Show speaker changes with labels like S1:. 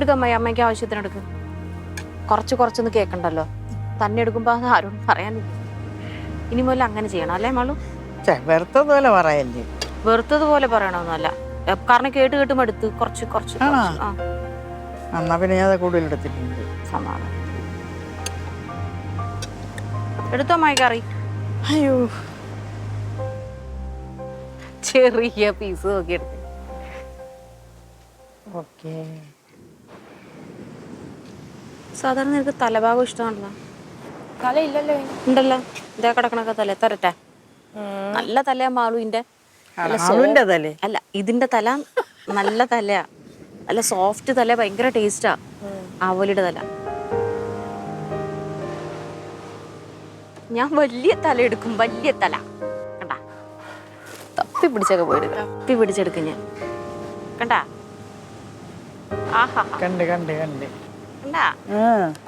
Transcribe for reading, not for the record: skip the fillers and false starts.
S1: എടുക്കാം അമ്മ, അമ്മയ്ക്ക് ആവശ്യത്തിന് എടുക്കും. കുറച്ചൊന്ന് കേൾക്കണ്ടല്ലോ. തന്നെ എടുക്കുമ്പോ അത് ആരോടും പറയാനില്ല. ഇനി മുതൽ അങ്ങനെ ചെയ്യണം അല്ലേ മാളു?
S2: വെറുത്തതുപോലെ പറയല്ലേ.
S1: വെറുത്തതുപോലെ പറയണമെന്നല്ല, കാരണം കേട്ട് മടുത്ത് കുറച്ച്.
S2: എന്നാ പിന്നെ ഞാൻ കൂടുതൽ എടുത്തിട്ടുണ്ട്.
S1: സമാധാനം എടുത്തോ അമ്മായി കറി.
S2: അയ്യോ,
S1: ചെറിയ പീസ് നോക്കി എടുത്ത്.
S2: ഓക്കേ.
S1: സാധാരണ നിനക്ക് തലഭാഗം ഇഷ്ടമാണല്ലോ.
S3: തല ഇല്ലല്ലോ.
S1: ഉണ്ടല്ലോ, ഇതാ കിടക്കണൊക്കെ തല തരട്ടെ. നല്ല തലയാ മാളുവിന്റെ. അല്ല, ഇതിന്റെ തല നല്ല തലയാ, നല്ല സോഫ്റ്റ് തല, ഭയങ്കര ടേസ്റ്റാ. ആവോലിയുടെ തല. ഞാൻ വലിയ തല എടുക്കും, വലിയ തല. കണ്ടാ, തപ്പി പിടിച്ചൊക്കെ പോയെടുക്ക, തപ്പി പിടിച്ചെടുക്കും ഞാൻ. കണ്ടാ? ആഹാ,
S2: കണ്ട്
S1: കണ്ടാ?